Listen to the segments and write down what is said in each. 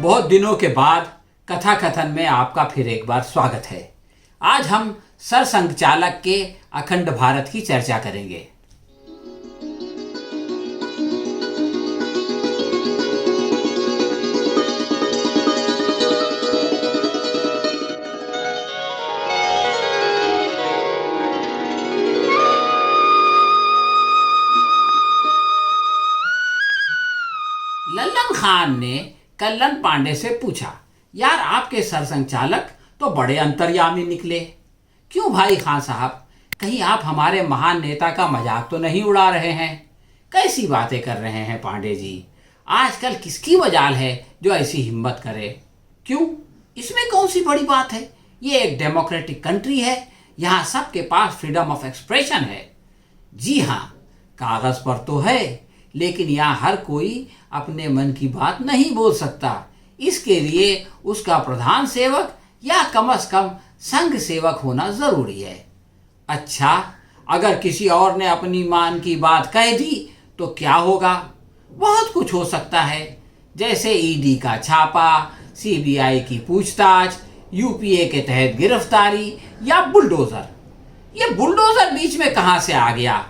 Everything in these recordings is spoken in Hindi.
बहुत दिनों के बाद कथा कथन में आपका फिर एक बार स्वागत है। आज हम सरसंघचालक के अखंड भारत की चर्चा करेंगे। लल्लन खान ने कल्लन पांडे से पूछा, यार आपके सरसंघचालक तो बड़े अंतर्यामी निकले। क्यों भाई खान साहब, कहीं आप हमारे महान नेता का मजाक तो नहीं उड़ा रहे हैं? कैसी बातें कर रहे हैं पांडे जी? आजकल किसकी मजाल है जो ऐसी हिम्मत करे? क्यों, इसमें कौन सी बड़ी बात है? ये एक डेमोक्रेटिक कंट्री है, यहाँ सबके पास फ्रीडम ऑफ एक्सप्रेशन है। जी हाँ, कागज पर तो है, लेकिन यहाँ हर कोई अपने मन की बात नहीं बोल सकता। इसके लिए उसका प्रधान सेवक या कम से कम संघ सेवक होना जरूरी है। अच्छा, अगर किसी और ने अपनी मान की बात कह दी तो क्या होगा? बहुत कुछ हो सकता है, जैसे ईडी का छापा, सीबीआई की पूछताछ, यूपीए के तहत गिरफ्तारी या बुलडोजर। ये बुलडोजर बीच में कहाँ से आ गया?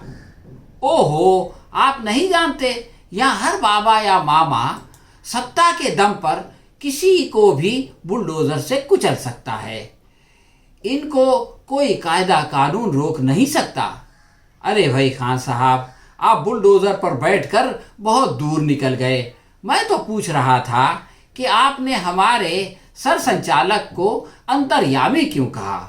ओहो, आप नहीं जानते, यहाँ हर बाबा या मामा सत्ता के दम पर किसी को भी बुलडोजर से कुचल सकता है। इनको कोई कायदा कानून रोक नहीं सकता। अरे भाई खान साहब, आप बुलडोजर पर बैठकर बहुत दूर निकल गए। मैं तो पूछ रहा था कि आपने हमारे सरसंघचालक को अंतर्यामी क्यों कहा?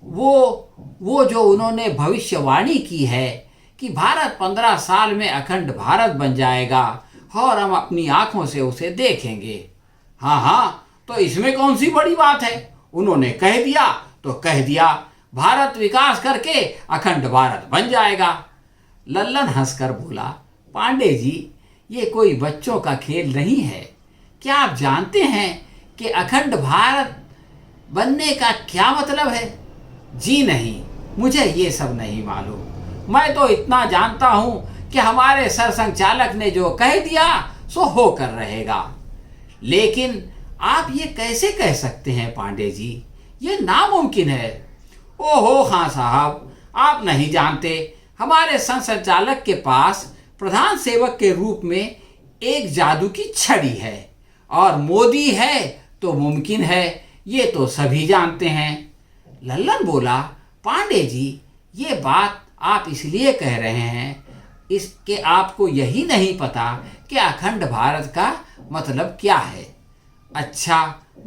वो जो उन्होंने भविष्यवाणी की है कि भारत 15 साल में अखंड भारत बन जाएगा और हम अपनी आंखों से उसे देखेंगे। हाँ, तो इसमें कौन सी बड़ी बात है? उन्होंने कह दिया तो कह दिया, भारत विकास करके अखंड भारत बन जाएगा। लल्लन हंसकर बोला, पांडे जी, ये कोई बच्चों का खेल नहीं है। क्या आप जानते हैं कि अखंड भारत बनने का क्या मतलब है? जी नहीं, मुझे ये सब नहीं मालूम। मैं तो इतना जानता हूं कि हमारे सरसंघचालक ने जो कह दिया सो होकर रहेगा। लेकिन आप ये कैसे कह सकते हैं पांडे जी? ये नामुमकिन है। ओहो खान साहब, आप नहीं जानते, हमारे सरसंघचालक के पास प्रधान सेवक के रूप में एक जादू की छड़ी है, और मोदी है तो मुमकिन है, ये तो सभी जानते हैं। लल्लन बोला, पांडे जी, ये बात आप इसलिए कह रहे हैं इसके आपको यही नहीं पता कि अखंड भारत का मतलब क्या है। अच्छा,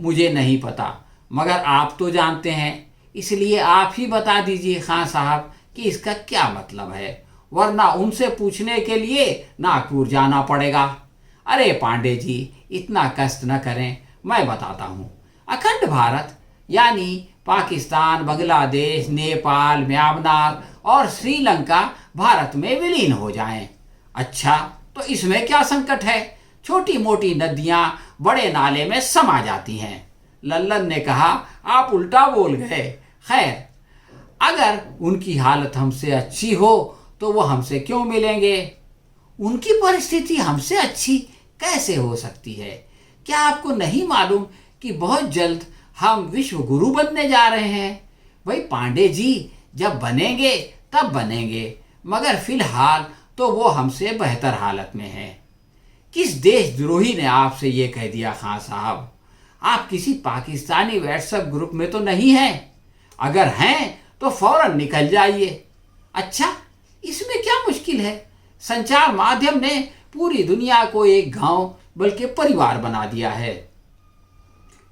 मुझे नहीं पता, मगर आप तो जानते हैं, इसलिए आप ही बता दीजिए खान साहब कि इसका क्या मतलब है, वरना उनसे पूछने के लिए नागपुर जाना पड़ेगा। अरे पांडे जी, इतना कष्ट न करें, मैं बताता हूँ। अखंड भारत यानी पाकिस्तान, बांग्लादेश, नेपाल, म्यांमार और श्रीलंका भारत में विलीन हो जाएं। अच्छा, तो इसमें क्या संकट है? छोटी मोटी नदियां बड़े नाले में समा जाती हैं। लल्लन ने कहा, आप उल्टा बोल गए। खैर, अगर उनकी हालत हमसे अच्छी हो तो वो हमसे क्यों मिलेंगे? उनकी परिस्थिति हमसे अच्छी कैसे हो सकती है? क्या आपको नहीं मालूम कि बहुत जल्द हम विश्व गुरु बनने जा रहे हैं? भाई पांडे जी, जब बनेंगे तब बनेंगे, मगर फिलहाल तो वो हमसे बेहतर हालत में है। किस देशद्रोही ने आपसे ये कह दिया खान साहब? आप किसी पाकिस्तानी व्हाट्सएप ग्रुप में तो नहीं हैं? अगर हैं तो फौरन निकल जाइए। अच्छा, इसमें क्या मुश्किल है? संचार माध्यम ने पूरी दुनिया को एक गांव बल्कि परिवार बना दिया है।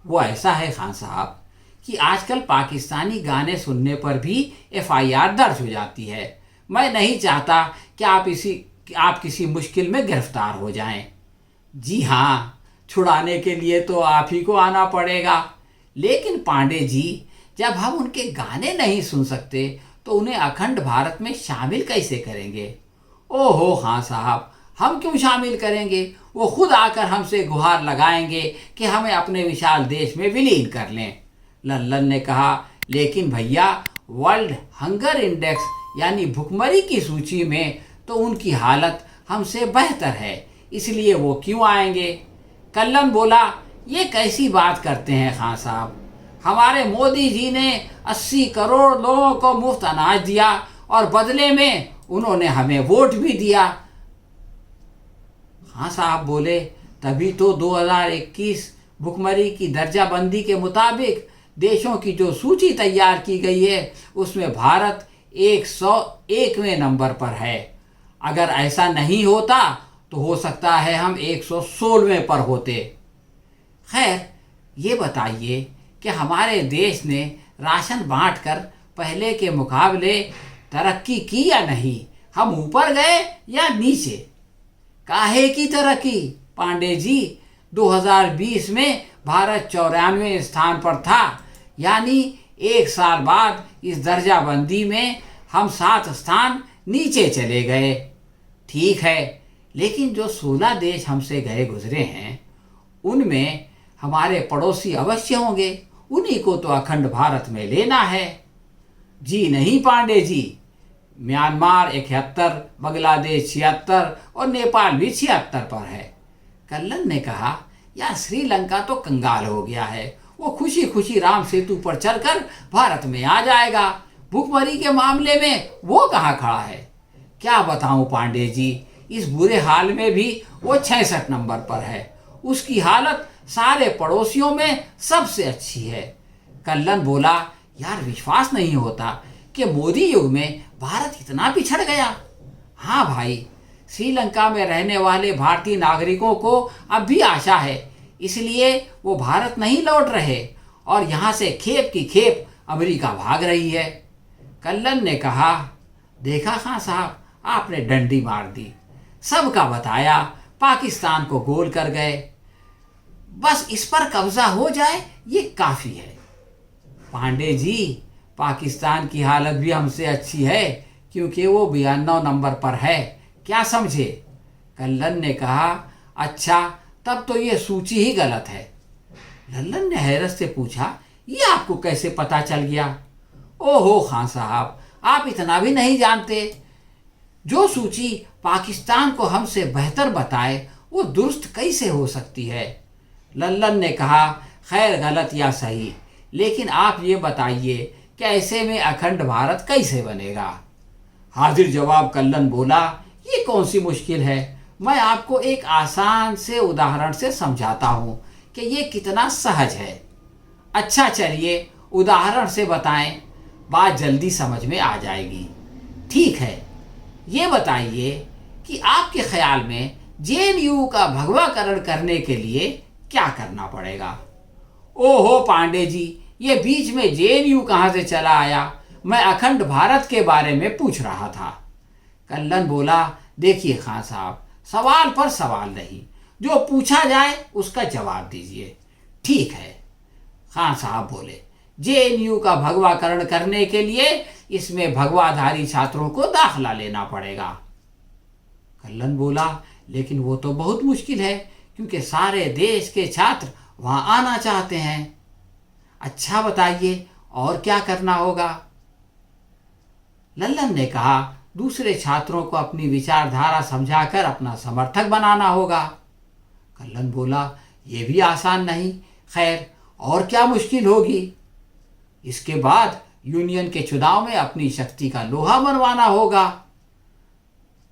वो ऐसा है खान साहब कि आजकल पाकिस्तानी गाने सुनने पर भी एफआईआर दर्ज हो जाती है। मैं नहीं चाहता कि आप किसी मुश्किल में गिरफ्तार हो जाएं। जी हाँ, छुड़ाने के लिए तो आप ही को आना पड़ेगा। लेकिन पांडे जी, जब हम उनके गाने नहीं सुन सकते तो उन्हें अखंड भारत में शामिल कैसे करेंगे? ओहो खान साहब, हम क्यों शामिल करेंगे? वो खुद आकर हमसे गुहार लगाएंगे कि हमें अपने विशाल देश में विलीन कर लें। लल्लन ने कहा, लेकिन भैया, वर्ल्ड हंगर इंडेक्स यानी भुखमरी की सूची में तो उनकी हालत हमसे बेहतर है, इसलिए वो क्यों आएंगे? कल्लन बोला, ये कैसी बात करते हैं खान साहब? हमारे मोदी जी ने 80 करोड़ लोगों को मुफ्त अनाज दिया और बदले में उन्होंने हमें वोट भी दिया। खान साहब बोले, तभी तो 2021 भुखमरी की दर्जाबंदी के मुताबिक देशों की जो सूची तैयार की गई है उसमें भारत 101वें नंबर पर है। अगर ऐसा नहीं होता तो हो सकता है हम 116वें पर होते। खैर, ये बताइए कि हमारे देश ने राशन बांटकर पहले के मुकाबले तरक्की की या नहीं? हम ऊपर गए या नीचे? काहे की तरक्की पांडे जी? 2020 में भारत 94वें स्थान पर था, यानी एक साल बाद इस दर्जाबंदी में हम 7 स्थान नीचे चले गए। ठीक है, लेकिन जो 16 देश हमसे गए गुजरे हैं उनमें हमारे पड़ोसी अवश्य होंगे, उन्हीं को तो अखंड भारत में लेना है। जी नहीं पांडे जी, म्यांमार 71, बांग्लादेश 76 और नेपाल भी 76 पर है। कल्लन ने कहा, यार श्रीलंका तो कंगाल हो गया है, वो खुशी खुशी राम सेतु पर चलकर भारत में आ जाएगा। भुखमरी के मामले में वो कहाँ खड़ा है? क्या बताऊं पांडे जी, इस बुरे हाल में भी वो 66 नंबर पर है। उसकी हालत सारे पड़ोसियों में सबसे अच्छी है। कल्लन बोला, यार विश्वास नहीं होता कि मोदी युग में भारत इतना पिछड़ गया। हाँ भाई, श्रीलंका में रहने वाले भारतीय नागरिकों को अब भी आशा है, इसलिए वो भारत नहीं लौट रहे और यहाँ से खेप की खेप अमेरिका भाग रही है। कल्लन ने कहा, देखा खान साहब, आपने डंडी मार दी, सबका बताया, पाकिस्तान को गोल कर गए। बस इस पर कब्जा हो जाए ये काफ़ी है। पांडे जी, पाकिस्तान की हालत भी हमसे अच्छी है क्योंकि वो 92 नंबर पर है, क्या समझे? कल्लन ने कहा, अच्छा तब तो ये सूची ही गलत है। लल्लन ने हैरत से पूछा, ये आपको कैसे पता चल गया? ओहो खान साहब, आप इतना भी नहीं जानते। जो सूची पाकिस्तान को हमसे बेहतर बताए वो दुरुस्त कैसे हो सकती है? लल्लन ने कहा, खैर गलत या सही, लेकिन आप ये बताइए कि ऐसे में अखंड भारत कैसे बनेगा? हाजिर जवाब कल्लन बोला, ये कौन सी मुश्किल है, मैं आपको एक आसान से उदाहरण से समझाता हूँ कि ये कितना सहज है। अच्छा चलिए उदाहरण से बताएं, बात जल्दी समझ में आ जाएगी। ठीक है, ये बताइए कि आपके ख्याल में जेएनयू का भगवाकरण करने के लिए क्या करना पड़ेगा? ओहो पांडे जी, ये बीच में जेएनयू कहाँ से चला आया? मैं अखंड भारत के बारे में पूछ रहा था। कल्लन बोला, देखिए खान साहब, सवाल पर सवाल नहीं, जो पूछा जाए उसका जवाब दीजिए। ठीक है, खान साहब बोले, जेएनयू का भगवाकरण करने के लिए इसमें भगवाधारी छात्रों को दाखिला लेना पड़ेगा। कल्लन बोला, लेकिन वो तो बहुत मुश्किल है क्योंकि सारे देश के छात्र वहां आना चाहते हैं। अच्छा बताइए और क्या करना होगा? लल्लन ने कहा, दूसरे छात्रों को अपनी विचारधारा समझाकर अपना समर्थक बनाना होगा। कल्लन बोला, यह भी आसान नहीं, खैर और क्या मुश्किल होगी? इसके बाद यूनियन के चुनाव में अपनी शक्ति का लोहा मनवाना होगा।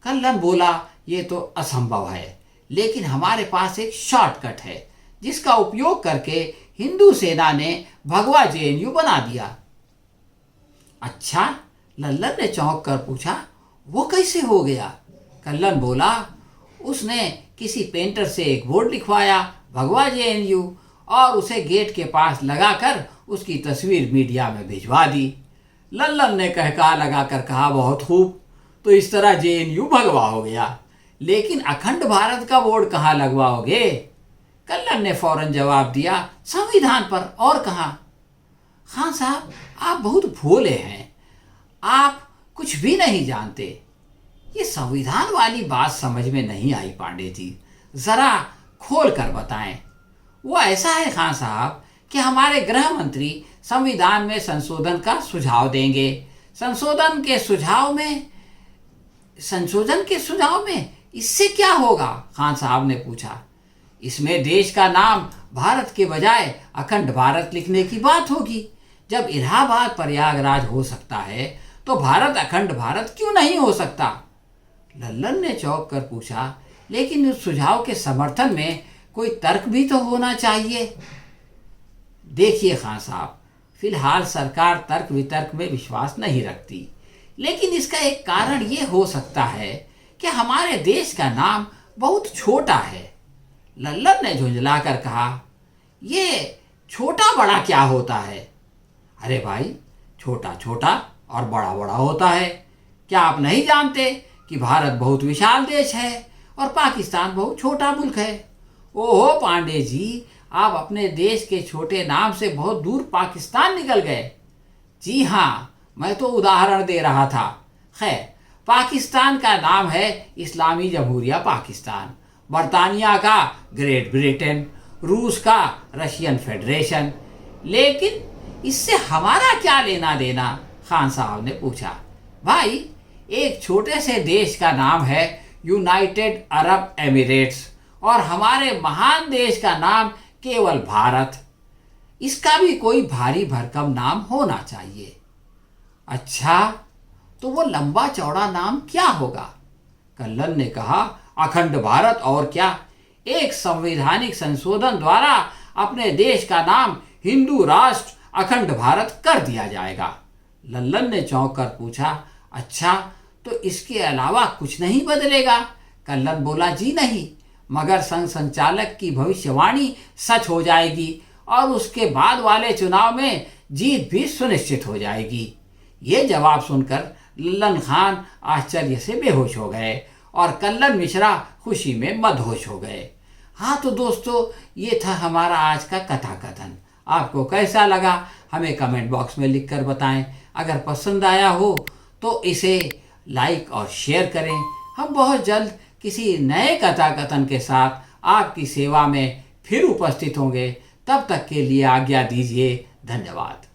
कल्लन बोला, ये तो असंभव है, लेकिन हमारे पास एक शॉर्टकट है जिसका उपयोग करके हिंदू सेना ने भगवा जेएनयू बना दिया। अच्छा, लल्लन ने चौंक कर पूछा, वो कैसे हो गया? कल्लन बोला, उसने किसी पेंटर से एक बोर्ड लिखवाया, भगवा जेएनयू, और उसे गेट के पास लगाकर उसकी तस्वीर मीडिया में भिजवा दी। लल्लन ने कहका लगाकर कहा, बहुत खूब, तो इस तरह जेएनयू भगवा हो गया, लेकिन अखंड भारत का बोर्ड कहाँ लगवाओगे? कल्लन ने फौरन जवाब दिया, संविधान पर, और कहाँ? खान साहब, आप बहुत भोले हैं, आप कुछ भी नहीं जानते। ये संविधान वाली बात समझ में नहीं आई पांडे जी, जरा खोल कर बताएं। वो ऐसा है खान साहब कि हमारे गृह मंत्री संविधान में संशोधन का सुझाव देंगे। संशोधन के सुझाव में इससे क्या होगा? खान साहब ने पूछा। इसमें देश का नाम भारत के बजाय अखंड भारत लिखने की बात होगी। जब इलाहाबाद प्रयागराज हो सकता है तो भारत अखंड भारत क्यों नहीं हो सकता? लल्लन ने चौंक कर पूछा, लेकिन उस सुझाव के समर्थन में कोई तर्क भी तो होना चाहिए। देखिए खान साहब, फिलहाल सरकार तर्क वितर्क में विश्वास नहीं रखती, लेकिन इसका एक कारण ये हो सकता है कि हमारे देश का नाम बहुत छोटा है। लल्लन ने झुंझलाकर कहा, ये छोटा बड़ा क्या होता है? अरे भाई, छोटा छोटा और बड़ा बड़ा होता है। क्या आप नहीं जानते कि भारत बहुत विशाल देश है और पाकिस्तान बहुत छोटा मुल्क है? ओहो पांडे जी, आप अपने देश के छोटे नाम से बहुत दूर पाकिस्तान निकल गए। जी हाँ, मैं तो उदाहरण दे रहा था। खैर, पाकिस्तान का नाम है इस्लामी जमहूरिया पाकिस्तान, बरतानिया का ग्रेट ब्रिटेन, रूस का रशियन फेडरेशन। लेकिन इससे हमारा क्या लेना देना? खान साहब ने पूछा। भाई, एक छोटे से देश का नाम है यूनाइटेड अरब एमिरेट्स और हमारे महान देश का नाम केवल भारत। इसका भी कोई भारी भरकम नाम होना चाहिए। अच्छा, तो वो लंबा चौड़ा नाम क्या होगा? कल्लन ने कहा, अखंड भारत। और क्या? एक संवैधानिक संशोधन द्वारा अपने देश का नाम हिंदू राष्ट्र अखंड भारत कर दिया जाएगा। लल्लन ने चौंक कर पूछा, अच्छा, तो इसके अलावा कुछ नहीं बदलेगा? कल्लन बोला, जी नहीं, मगर संघ संचालक की भविष्यवाणी सच हो जाएगी और उसके बाद वाले चुनाव में जीत भी सुनिश्चित हो जाएगी। ये जवाब सुनकर लल्लन खान आश्चर्य से बेहोश हो गए और कल्लन मिश्रा खुशी में मदहोश हो गए। हाँ तो दोस्तों, ये था हमारा आज का कथा कथन। आपको कैसा लगा हमें कमेंट बॉक्स में लिखकर बताएं। अगर पसंद आया हो तो इसे लाइक और शेयर करें। हम बहुत जल्द किसी नए कथा कथन के साथ आपकी सेवा में फिर उपस्थित होंगे। तब तक के लिए आज्ञा दीजिए। धन्यवाद।